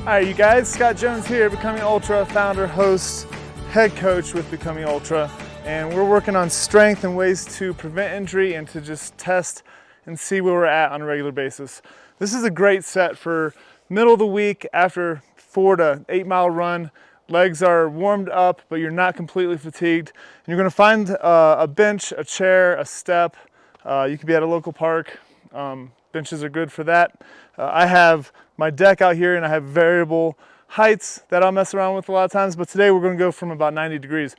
Alright you guys, Scott Jones here, Becoming Ultra, founder, host, head coach with Becoming Ultra. And we're working on strength and ways to prevent injury and to just test and see where we're at on a regular basis. This is a great set for middle of the week after 4 to 8 mile run. Legs are warmed up, but you're not completely fatigued. And you're gonna find a bench, a chair, a step. You could be at a local park. Benches are good for that. I have my deck out here and I have variable heights that I'll mess around with a lot of times, but today we're gonna go from about 90 degrees.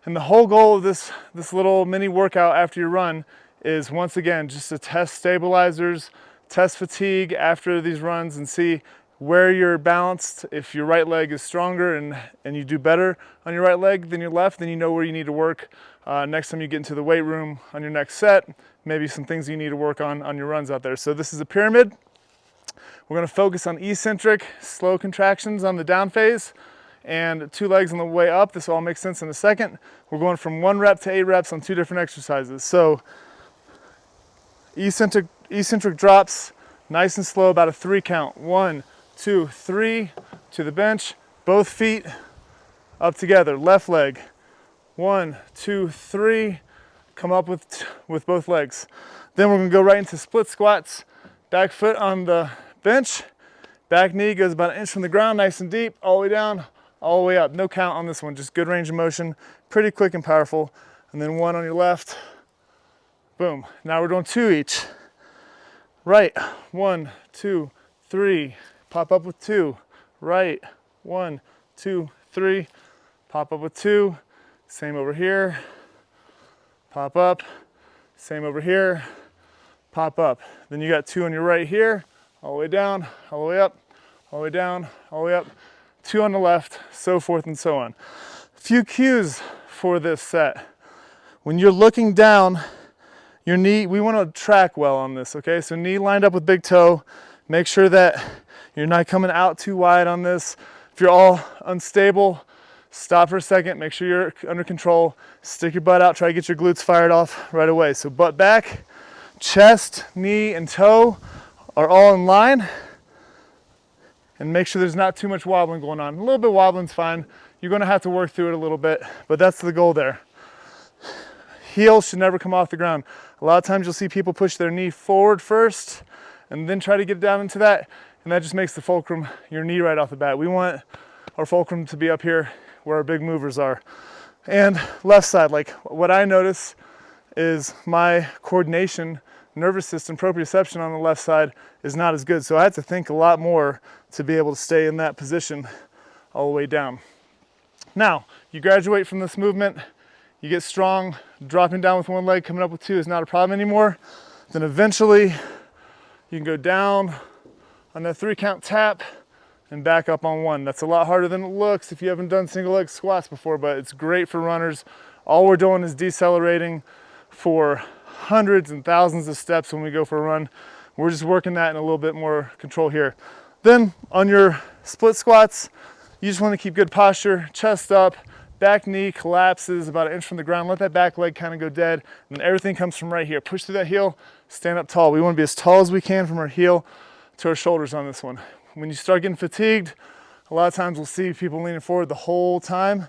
And the whole goal of this little mini workout after your run is, once again, just to test stabilizers, test fatigue after these runs and see where you're balanced. If your right leg is stronger and you do better on your right leg than your left, then you know where you need to work next time you get into the weight room on your next set. Maybe some things you need to work on your runs out there. So this is a pyramid. We're gonna focus on eccentric, slow contractions on the down phase and 2 legs on the way up. This will all make sense in a second. We're going from 1 rep to 8 reps on 2 different exercises. So eccentric drops, nice and slow, about a 3 count. 1, 2, 3, to the bench, both feet up together, left leg. 1, 2, 3, come up with both legs. Then we're gonna go right into split squats, back foot on the bench, back knee goes about 1 inch from the ground, nice and deep, all the way down, all the way up. No count on this one, just good range of motion, pretty quick and powerful. And then 1 on your left, boom. Now we're doing 2 each. Right, 1, 2, 3, pop up with 2. Right, 1, 2, 3, pop up with 2. Same over here, pop up, same over here, pop up. Then you got 2 on your right here, all the way down, all the way up, all the way down, all the way up, 2 on the left, so forth and so on. A few cues for this set. When you're looking down, your knee, we want to track well on this, okay? So knee lined up with big toe. Make sure that you're not coming out too wide on this. If you're all unstable, stop for a second, make sure you're under control. Stick your butt out, try to get your glutes fired off right away. So butt back, chest, knee, and toe are all in line. And make sure there's not too much wobbling going on. A little bit of wobbling's fine. You're gonna have to work through it a little bit, but that's the goal there. Heel should never come off the ground. A lot of times you'll see people push their knee forward first and then try to get down into that, and that just makes the fulcrum, your knee, right off the bat. We want our fulcrum to be up here where our big movers are. And left side, like what I notice is my coordination, nervous system, proprioception on the left side is not as good. So I had to think a lot more to be able to stay in that position all the way down. Now, you graduate from this movement, you get strong, dropping down with 1 leg, coming up with 2 is not a problem anymore. Then eventually you can go down on that 3 count tap and back up on 1. That's a lot harder than it looks if you haven't done single leg squats before, but it's great for runners. All we're doing is decelerating for hundreds and thousands of steps when we go for a run. We're just working that in a little bit more control here. Then on your split squats, you just want to keep good posture, chest up, back knee collapses about 1 inch from the ground. Let that back leg kind of go dead, and then everything comes from right here. Push through that heel, stand up tall. We want to be as tall as we can from our heel to our shoulders on this one. When you start getting fatigued, a lot of times we'll see people leaning forward the whole time.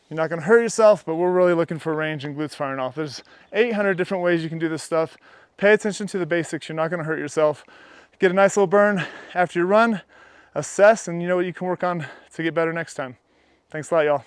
You're not gonna hurt yourself, but we're really looking for range and glutes firing off. There's 800 different ways you can do this stuff. Pay attention to the basics. You're not gonna hurt yourself. Get a nice little burn after your run, assess, and you know what you can work on to get better next time. Thanks a lot, y'all.